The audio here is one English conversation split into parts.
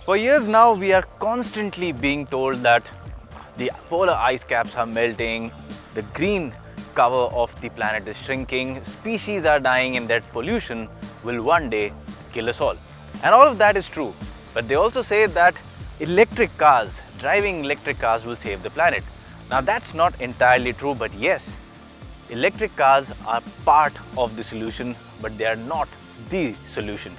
For years now, we are constantly being told that the polar ice caps are melting, the green cover of the planet is shrinking, species are dying, and that pollution will one day kill us all. And all of that is true. But they also say that driving electric cars will save the planet. Now that's not entirely true, but yes, electric cars are part of the solution, but they are not the solution.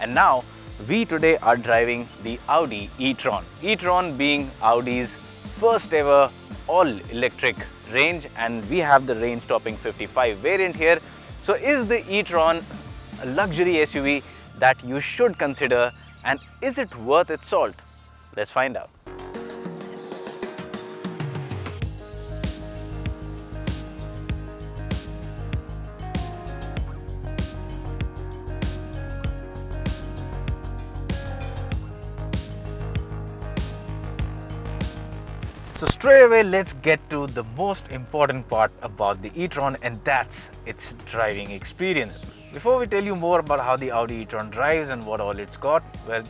And now, we today are driving the Audi e-tron. E-tron being Audi's first ever all-electric range, and we have the range-topping 55 variant here. So is the e-tron a luxury SUV that you should consider, and is it worth its salt? Let's find out. So straight away, let's get to the most important part about the e-tron, and that's its driving experience. Before we tell you more about how the Audi e-tron drives and what all it's got, well,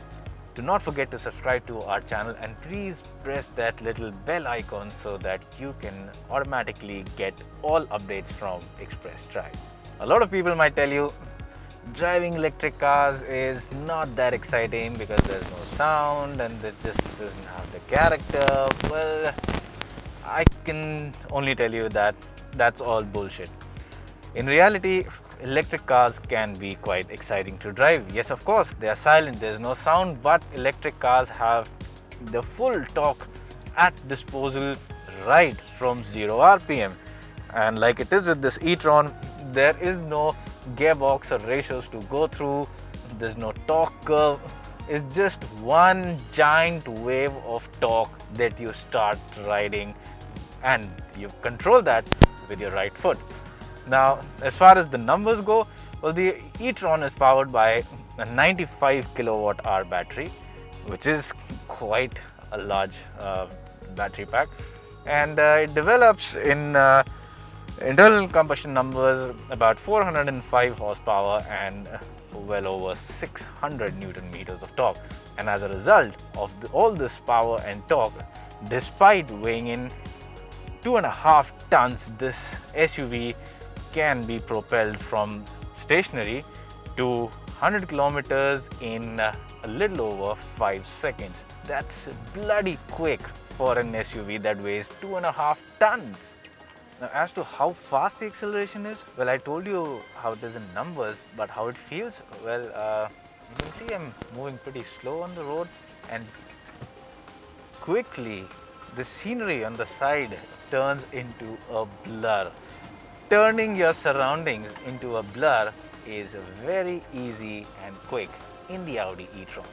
do not forget to subscribe to our channel and please press that little bell icon so that you can automatically get all updates from Express Drive. A lot of people might tell you driving electric cars is not that exciting because there's no sound and it just doesn't have the character. Well, I can only tell you that that's all bullshit. In reality, electric cars can be quite exciting to drive. Yes, of course, they are silent, there's no sound, but electric cars have the full torque at disposal right from 0 RPM. And like it is with this e-tron, there is no gearbox or ratios to go through, there's no torque curve, it's just one giant wave of torque that you start riding, and you control that with your right foot. Now, as far as the numbers go, well, the e-tron is powered by a 95 kilowatt hour battery, which is quite a large battery pack, and it develops in internal combustion numbers about 405 horsepower and well over 600 Newton meters of torque. And as a result of all this power and torque, despite weighing in 2.5 tons, this SUV can be propelled from stationary to 100 kilometers in a little over 5 seconds. That's bloody quick for an SUV that weighs 2.5 tons. Now, as to how fast the acceleration is, well, I told you how it is in numbers, but how it feels, well, you can see I'm moving pretty slow on the road, and quickly the scenery on the side turns into a blur. Turning your surroundings into a blur is very easy and quick in the Audi e-tron.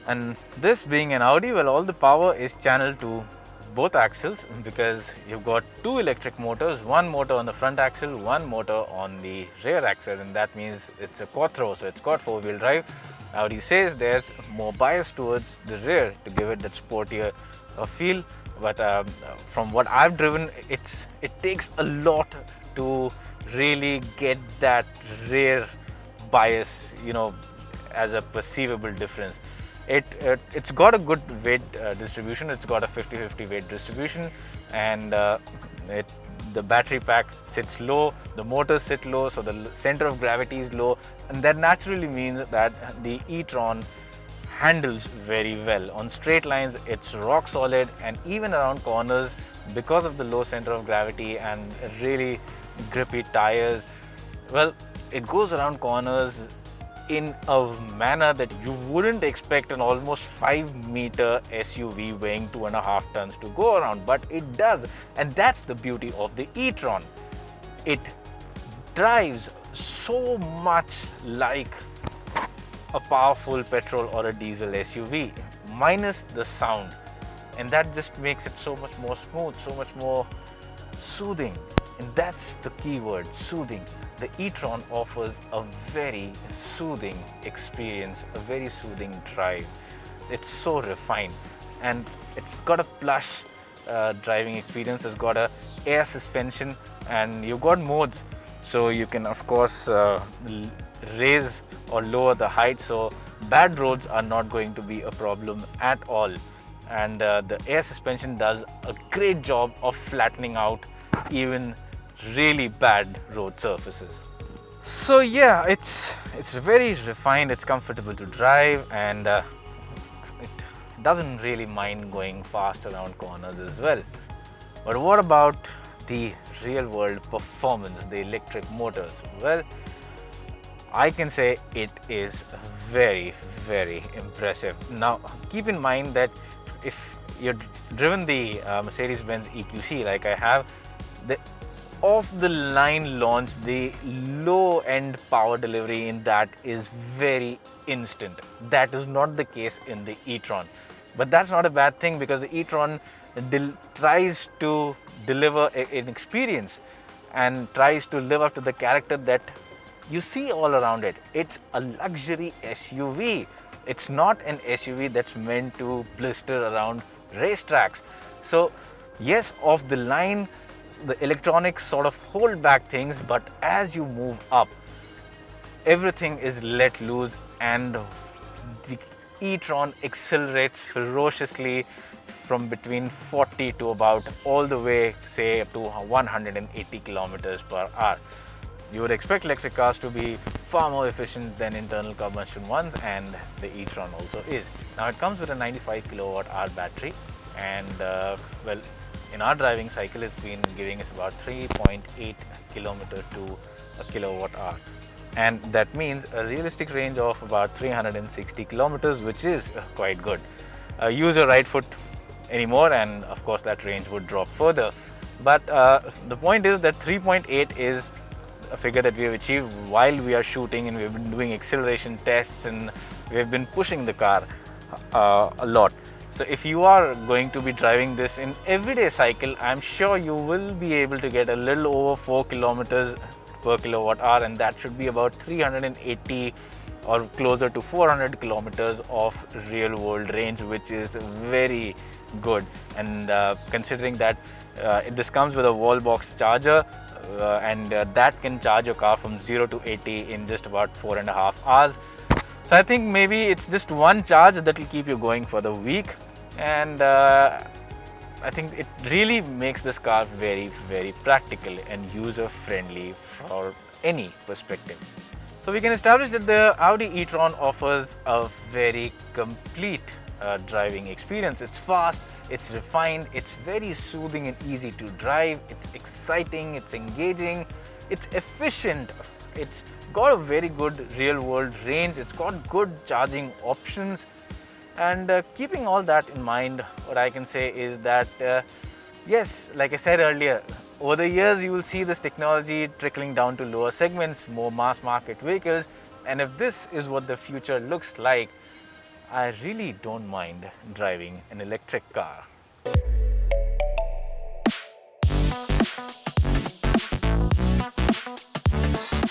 And this being an Audi, well, all the power is channeled to both axles because you've got two electric motors, one motor on the front axle, one motor on the rear axle, and that means it's a quattro, so it's got four-wheel drive. Audi says there's more bias towards the rear to give it that sportier feel, but from what I've driven, it takes a lot to really get that rear bias, you know, as a perceivable difference. It's got a good weight distribution. It's got a 50-50 weight distribution, and the battery pack sits low, the motors sit low, so the center of gravity is low, and that naturally means that the e-tron handles very well. On straight lines, it's rock solid, and even around corners, because of the low center of gravity and really grippy tires, well, it goes around corners in a manner that you wouldn't expect an almost 5-meter SUV weighing 2.5 tons to go around, but it does. And that's the beauty of the e-tron. It drives so much like a powerful petrol or a diesel SUV, minus the sound. And that just makes it so much more smooth, so much more soothing. And that's the key word, soothing. The e-tron offers a very soothing experience, a very soothing drive. It's so refined, and it's got a plush driving experience. It's got a air suspension, and you've got modes. so you can of course raise or lower the height, so bad roads are not going to be a problem at all. And the air suspension does a great job of flattening out even really bad road surfaces. So yeah, it's very refined, it's comfortable to drive, and it doesn't really mind going fast around corners as well. But what about the real world performance, the electric motors? Well, I can say it is very, very impressive. Now, keep in mind that if you've driven the Mercedes-Benz EQC like I have, the off-the-line launch, the low-end power delivery in that is very instant. That is not the case in the e-tron. But that's not a bad thing, because the e-tron tries to deliver an experience and tries to live up to the character that you see all around it. It's a luxury SUV. It's not an SUV that's meant to blister around racetracks. So yes, off the line, the electronics sort of hold back things, but as you move up, everything is let loose, and the e-tron accelerates ferociously from between 40 to about all the way, say, up to 180 kilometers per hour. You would expect electric cars to be far more efficient than internal combustion ones, and the e-tron also is. Now it comes with a 95 kilowatt hour battery, and well, in our driving cycle it's been giving us about 3.8 kilometer to a kilowatt hour, and that means a realistic range of about 360 kilometers, which is quite good. Use your right foot anymore, and of course that range would drop further. But the point is that 3.8 is a figure that we have achieved while we are shooting, and we've been doing acceleration tests, and we have been pushing the car a lot. So if you are going to be driving this in everyday cycle, I'm sure you will be able to get a little over 4 kilometers per kilowatt hour, and that should be about 380 or closer to 400 kilometers of real world range, which is very good. And considering that this comes with a wall box charger, and that can charge your car from 0 to 80 in just about 4.5 hours. So I think maybe it's just one charge that will keep you going for the week, and I think it really makes this car very, very practical and user friendly for any perspective. So we can establish that the Audi e-tron offers a very complete driving experience. It's fast, it's refined, it's very soothing and easy to drive, it's exciting, it's engaging, it's efficient, it's got a very good real world range, it's got good charging options. And keeping all that in mind, what I can say is that yes, like I said earlier, over the years you will see this technology trickling down to lower segments, more mass market vehicles, and if this is what the future looks like, I really don't mind driving an electric car.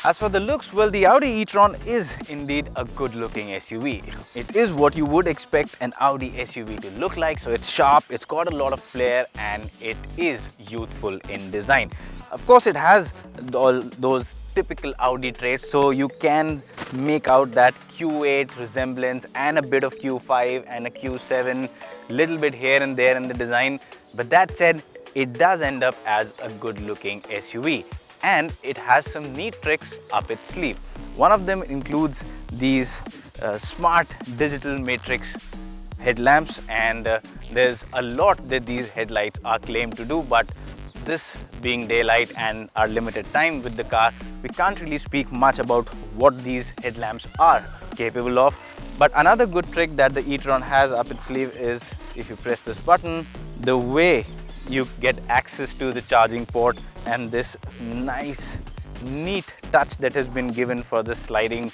As for the looks, well, the Audi e-tron is indeed a good looking SUV. It is what you would expect an Audi SUV to look like. So it's sharp, it's got a lot of flair, and it is youthful in design. Of course, it has all those typical Audi traits, so you can make out that Q8 resemblance and a bit of Q5 and a Q7, little bit here and there in the design. But that said, it does end up as a good looking SUV. And it has some neat tricks up its sleeve. One of them includes these smart digital matrix headlamps, and there's a lot that these headlights are claimed to do, but this being daylight and our limited time with the car, we can't really speak much about what these headlamps are capable of. But another good trick that the e-tron has up its sleeve is, if you press this button, the way you get access to the charging port and this nice neat touch that has been given for the sliding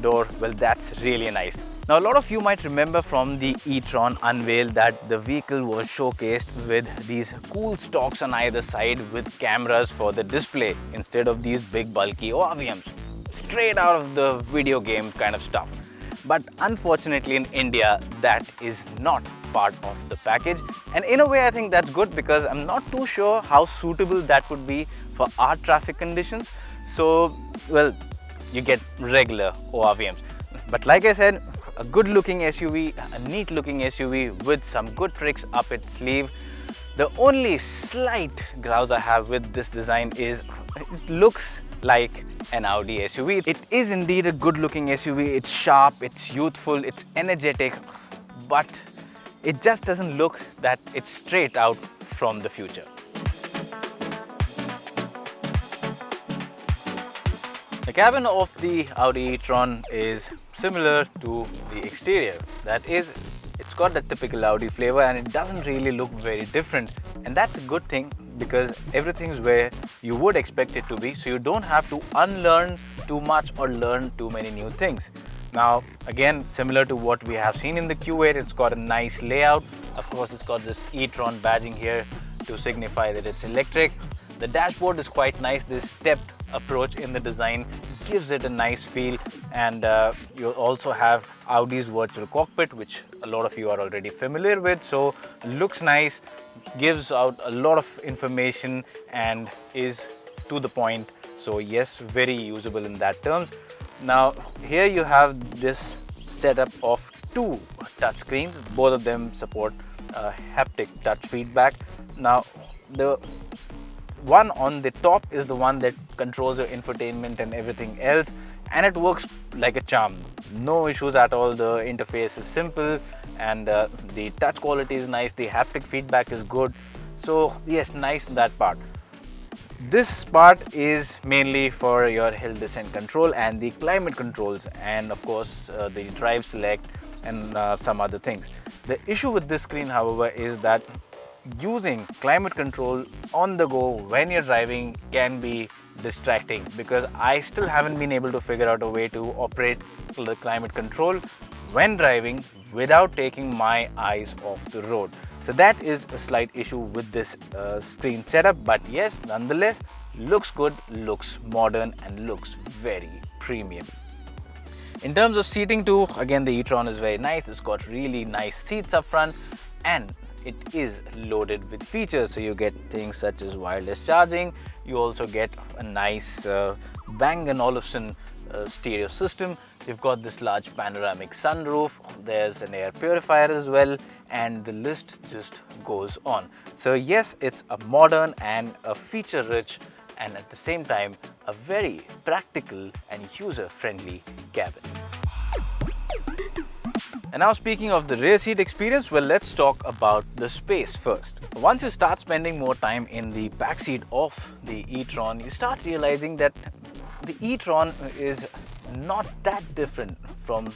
door, well, that's really nice. Now, a lot of you might remember from the e-tron unveil that the vehicle was showcased with these cool stalks on either side with cameras for the display instead of these big bulky ORVMs, straight out of the video game kind of stuff. But unfortunately in India, that is not part of the package, and in a way I think that's good, because I'm not too sure how suitable that would be for our traffic conditions. So, well, you get regular ORVMs. But like I said, a good looking SUV, a neat looking SUV with some good tricks up its sleeve. The only slight grouse I have with this design is it looks like an Audi SUV. It is indeed a good looking SUV. It's sharp, it's youthful, it's energetic, but it just doesn't look that it's straight out from the future. The cabin of the Audi e-tron is similar to the exterior. That is, it's got the typical Audi flavor and it doesn't really look very different. And that's a good thing because everything's where you would expect it to be. So you don't have to unlearn too much or learn too many new things. Now, again, similar to what we have seen in the Q8, it's got a nice layout. Of course, it's got this e-tron badging here to signify that it's electric. The dashboard is quite nice. This stepped approach in the design gives it a nice feel, and you also have Audi's virtual cockpit, which a lot of you are already familiar with. So looks nice, gives out a lot of information and is to the point. So yes, very usable in that terms. Now here you have this setup of two touch screens. Both of them support haptic touch feedback. Now the one on the top is the one that controls your infotainment and everything else, and it works like a charm. No issues at all. The interface is simple and the touch quality is nice. The haptic feedback is good. So yes, nice in that part. This part is mainly for your hill descent control and the climate controls, and of course the drive select and some other things. The issue with this screen, however, is that using climate control on the go when you're driving can be distracting, because I still haven't been able to figure out a way to operate the climate control when driving without taking my eyes off the road. So that is a slight issue with this screen setup, but yes, nonetheless, looks good, looks modern and looks very premium. In terms of seating too, again, the e-tron is very nice. It's got really nice seats up front and it is loaded with features. So you get things such as wireless charging. You also get a nice Bang & Olufsen stereo system. You've got this large panoramic sunroof. There's an air purifier as well, and the list just goes on. So yes, it's a modern and a feature-rich and at the same time a very practical and user-friendly cabin. And now, speaking of the rear seat experience, well, let's talk about the space first. Once you start spending more time in the back seat of the e-tron, you start realizing that the e-tron is not that different from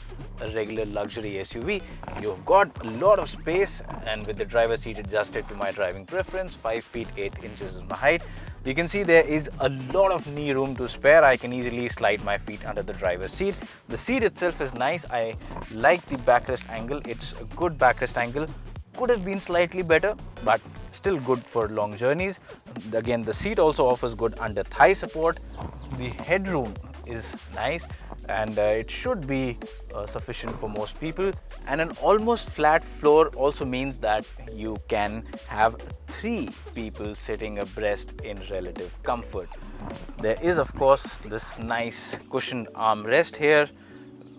a regular luxury SUV. You've got a lot of space, and with the driver's seat adjusted to my driving preference, 5 feet 8 inches is my height. You can see there is a lot of knee room to spare. I can easily slide my feet under the driver's seat. The seat itself is nice. I like the backrest angle. It's a good backrest angle. Could have been slightly better, but still good for long journeys. Again, the seat also offers good under thigh support. The headroom is nice, and it should be sufficient for most people. And an almost flat floor also means that you can have 3 people sitting abreast in relative comfort. There is, of course, this nice cushioned armrest here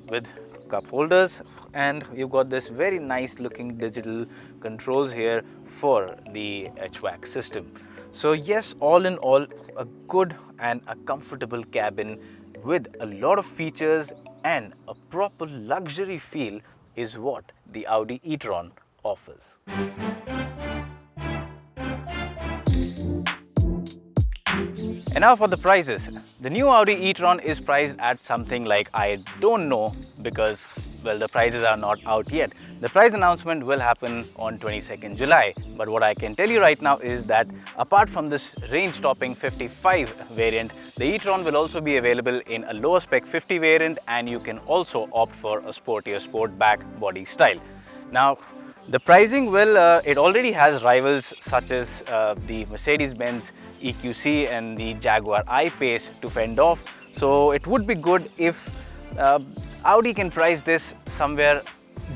with cup holders, and you've got this very nice looking digital controls here for the HVAC system. So yes, all in all, a good and a comfortable cabin with a lot of features and a proper luxury feel is what the Audi e-tron offers. And now for the prices. The new Audi e-tron is priced at something like, I don't know, because well, the prices are not out yet. The price announcement will happen on 22nd July. But what I can tell you right now is that apart from this range-topping 55 variant, the e-tron will also be available in a lower spec 50 variant, and you can also opt for a sportier sportback body style. Now, the pricing, well, it already has rivals such as the Mercedes-Benz EQC and the Jaguar I-Pace to fend off. So it would be good if Audi can price this somewhere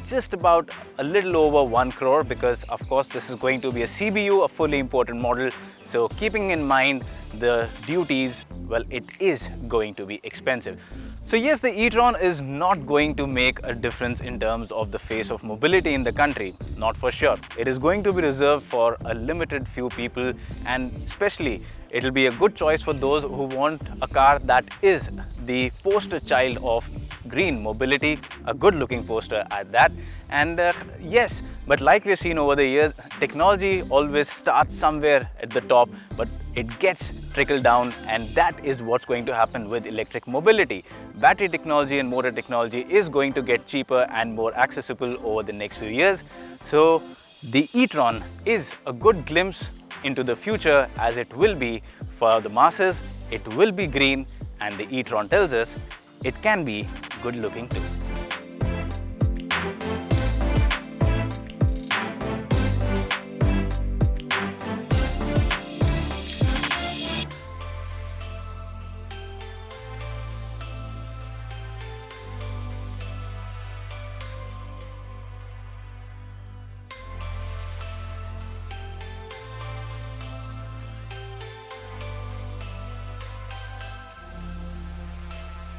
just about a little over 1 crore, because of course this is going to be a CBU, a fully imported model. So keeping in mind the duties well, it is going to be expensive. So yes, the e-tron is not going to make a difference in terms of the face of mobility in the country, not for sure. It is going to be reserved for a limited few people, and especially it will be a good choice for those who want a car that is the poster child of green mobility, a good looking poster at that. And yes, but like we've seen over the years, technology always starts somewhere at the top, but it gets trickled down, and that is what's going to happen with electric mobility. Battery technology and motor technology is going to get cheaper and more accessible over the next few years. So the e-tron is a good glimpse into the future, as it will be for the masses, it will be green, and the e-tron tells us it can be good looking too.